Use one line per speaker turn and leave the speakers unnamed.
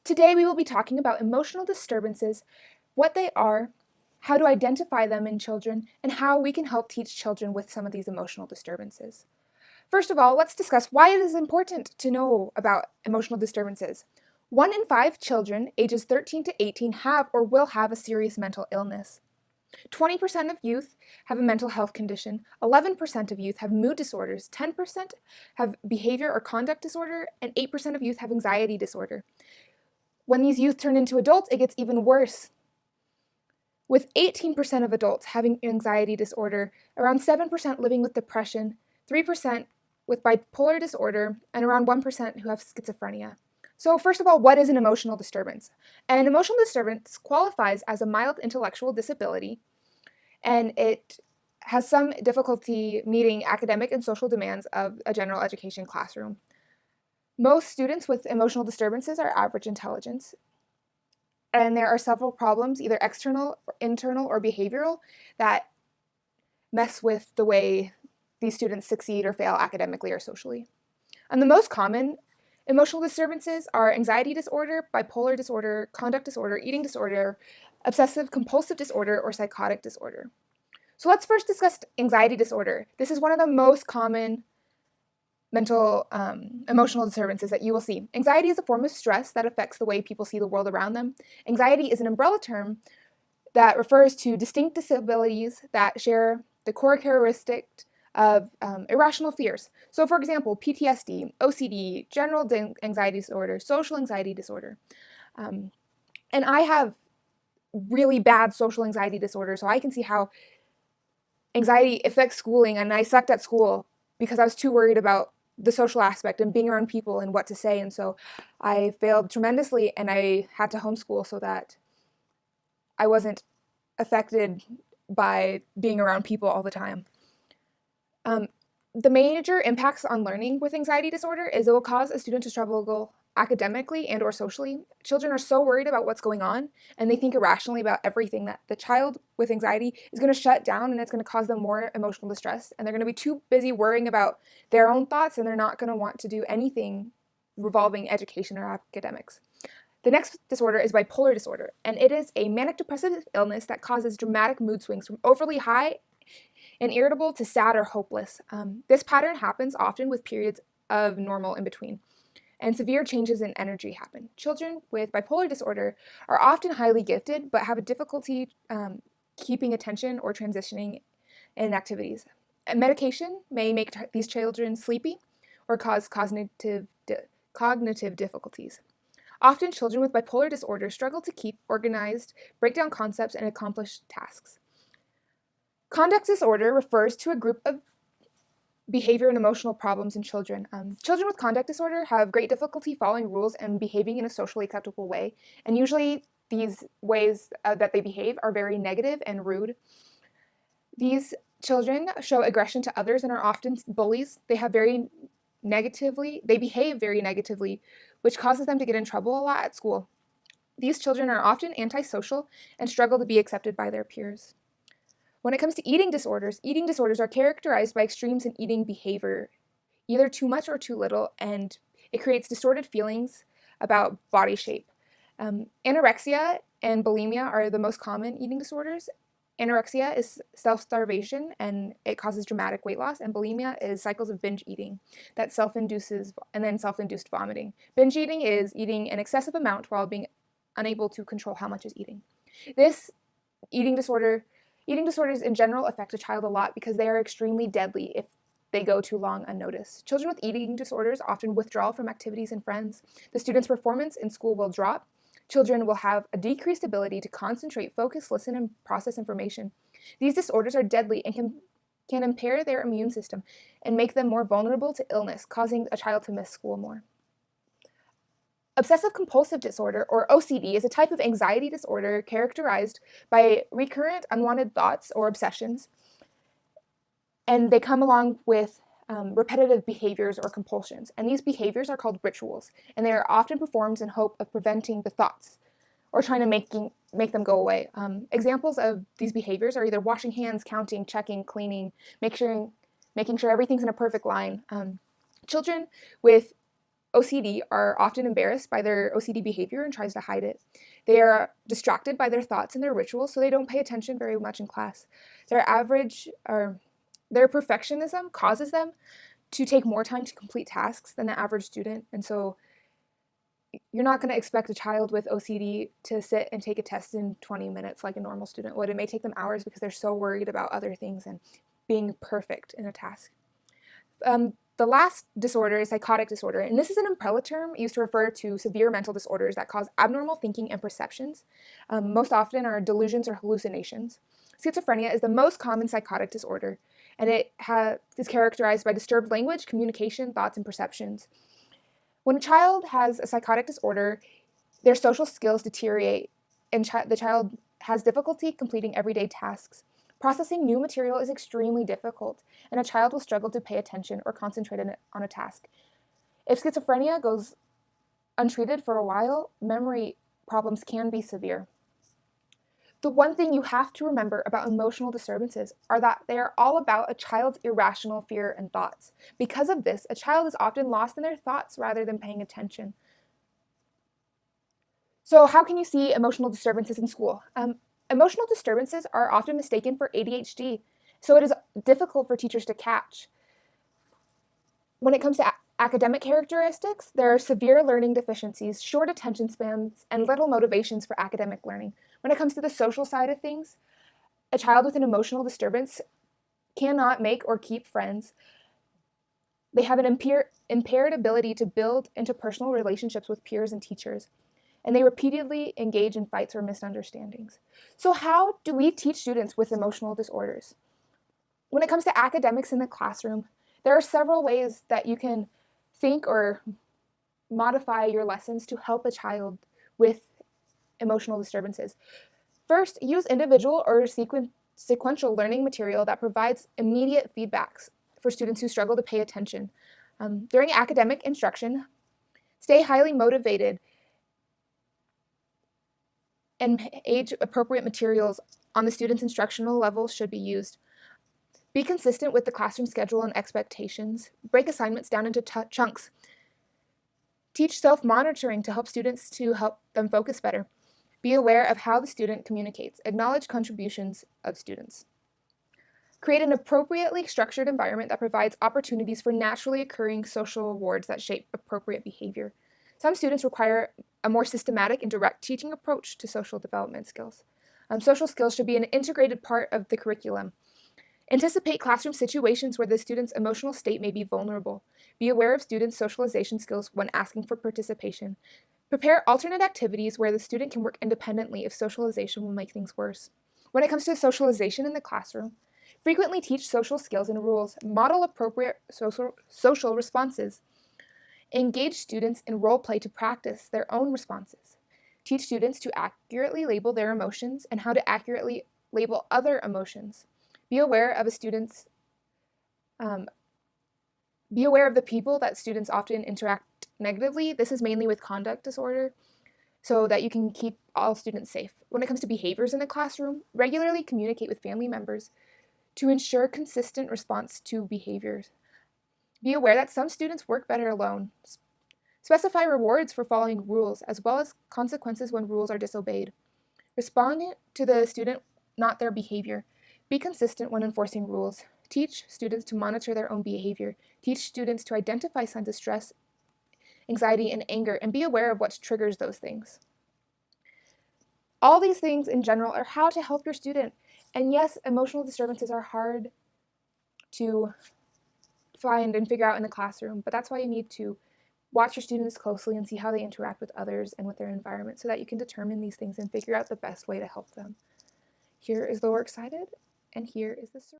Today we will be talking about emotional disturbances, what they are, how to identify them in children, and how we can help teach children with some of these emotional disturbances. First of all, let's discuss why it is important to know about emotional disturbances. 1 in 5 children ages 13 to 18 have or will have a serious mental illness. 20% of youth have a mental health condition, 11% of youth have mood disorders, 10% have behavior or conduct disorder, and 8% of youth have anxiety disorder. When these youth turn into adults, it gets even worse. With 18% of adults having anxiety disorder, around 7% living with depression, 3% with bipolar disorder, and around 1% who have schizophrenia. So first of all, what is an emotional disturbance? An emotional disturbance qualifies as a mild intellectual disability, and it has some difficulty meeting academic and social demands of a general education classroom. Most students with emotional disturbances are average intelligence, and there are several problems, either external, internal, or behavioral, that mess with the way these students succeed or fail academically or socially. And the most common emotional disturbances are anxiety disorder, bipolar disorder, conduct disorder, eating disorder, obsessive compulsive disorder, or psychotic disorder. So let's first discuss anxiety disorder. This is one of the most common emotional disturbances that you will see. Anxiety is a form of stress that affects the way people see the world around them. Anxiety is an umbrella term that refers to distinct disabilities that share the core characteristic of irrational fears. So for example, PTSD, OCD, general anxiety disorder, social anxiety disorder. And I have really bad social anxiety disorder, so I can see how anxiety affects schooling, and I sucked at school because I was too worried about the social aspect and being around people and what to say, and so I failed tremendously, and I had to homeschool so that I wasn't affected by being around people all the time. The major impacts on learning with anxiety disorder is it will cause a student to struggle academically and or socially. Children are so worried about what's going on, and they think irrationally about everything, that the child with anxiety is going to shut down, and it's going to cause them more emotional distress, and they're going to be too busy worrying about their own thoughts, and they're not going to want to do anything revolving education or academics. The next disorder is bipolar disorder, and it is a manic depressive illness that causes dramatic mood swings from overly high and irritable to sad or hopeless. This pattern happens often with periods of normal in between, and severe changes in energy happen. Children with bipolar disorder are often highly gifted, but have a difficulty keeping attention or transitioning in activities. And medication may make these children sleepy or cause cognitive difficulties. Often, children with bipolar disorder struggle to keep organized, break down concepts, and accomplish tasks. Conduct disorder refers to a group of behavior and emotional problems in children. Children with conduct disorder have great difficulty following rules and behaving in a socially acceptable way, and usually these ways that they behave are very negative and rude. These children show aggression to others and are often bullies. They behave very negatively, which causes them to get in trouble a lot at school. These children are often antisocial and struggle to be accepted by their peers. When it comes to eating disorders are characterized by extremes in eating behavior, either too much or too little, and it creates distorted feelings about body shape. Anorexia and bulimia are the most common eating disorders. Anorexia is self-starvation, and it causes dramatic weight loss, and bulimia is cycles of binge eating that self-induced vomiting. Binge eating is eating an excessive amount while being unable to control how much is eating. Eating disorders in general affect a child a lot because they are extremely deadly if they go too long unnoticed. Children with eating disorders often withdraw from activities and friends. The student's performance in school will drop. Children will have a decreased ability to concentrate, focus, listen, and process information. These disorders are deadly and can impair their immune system and make them more vulnerable to illness, causing a child to miss school more. Obsessive compulsive disorder, or OCD, is a type of anxiety disorder characterized by recurrent unwanted thoughts or obsessions, and they come along with repetitive behaviors or compulsions. And these behaviors are called rituals, and they are often performed in hope of preventing the thoughts or trying to make them go away. Examples of these behaviors are either washing hands, counting, checking, cleaning, making sure everything's in a perfect line. Children with OCD are often embarrassed by their OCD behavior and tries to hide it. They are distracted by their thoughts and their rituals, so they don't pay attention very much in class. Their perfectionism causes them to take more time to complete tasks than the average student, and so you're not going to expect a child with OCD to sit and take a test in 20 minutes like a normal student would. It may take them hours because they're so worried about other things and being perfect in a task. The last disorder is psychotic disorder, and this is an umbrella term used to refer to severe mental disorders that cause abnormal thinking and perceptions. Most often are delusions or hallucinations. Schizophrenia is the most common psychotic disorder, and it is characterized by disturbed language, communication, thoughts, and perceptions. When a child has a psychotic disorder, their social skills deteriorate, and the child has difficulty completing everyday tasks. Processing new material is extremely difficult, and a child will struggle to pay attention or concentrate on a task. If schizophrenia goes untreated for a while, memory problems can be severe. The one thing you have to remember about emotional disturbances are that they are all about a child's irrational fear and thoughts. Because of this, a child is often lost in their thoughts rather than paying attention. So how can you see emotional disturbances in school? Emotional disturbances are often mistaken for ADHD, so it is difficult for teachers to catch. When it comes to academic characteristics, there are severe learning deficiencies, short attention spans, and little motivations for academic learning. When it comes to the social side of things, a child with an emotional disturbance cannot make or keep friends. They have an impaired ability to build interpersonal relationships with peers and teachers, and they repeatedly engage in fights or misunderstandings. So how do we teach students with emotional disorders? When it comes to academics in the classroom, there are several ways that you can think or modify your lessons to help a child with emotional disturbances. First, use individual or sequential learning material that provides immediate feedbacks for students who struggle to pay attention. During academic instruction, stay highly motivated and age-appropriate materials on the student's instructional level should be used. Be consistent with the classroom schedule and expectations. Break assignments down into chunks. Teach self-monitoring to help them focus better. Be aware of how the student communicates. Acknowledge contributions of students. Create an appropriately structured environment that provides opportunities for naturally occurring social rewards that shape appropriate behavior. Some students require a more systematic and direct teaching approach to social development skills. Social skills should be an integrated part of the curriculum. Anticipate classroom situations where the student's emotional state may be vulnerable. Be aware of students' socialization skills when asking for participation. Prepare alternate activities where the student can work independently if socialization will make things worse. When it comes to socialization in the classroom, frequently teach social skills and rules. Model appropriate social responses. Engage students in role play to practice their own responses. Teach students to accurately label their emotions and how to accurately label other emotions. Be aware of the people that students often interact negatively. This is mainly with conduct disorder, so that you can keep all students safe. When it comes to behaviors in the classroom, regularly communicate with family members to ensure consistent response to behaviors. Be aware that some students work better alone. Specify rewards for following rules, as well as consequences when rules are disobeyed. Respond to the student, not their behavior. Be consistent when enforcing rules. Teach students to monitor their own behavior. Teach students to identify signs of stress, anxiety, and anger, and be aware of what triggers those things. All these things in general are how to help your student. And yes, emotional disturbances are hard to find and figure out in the classroom, but that's why you need to watch your students closely and see how they interact with others and with their environment so that you can determine these things and figure out the best way to help them. Here is the works cited, and here is the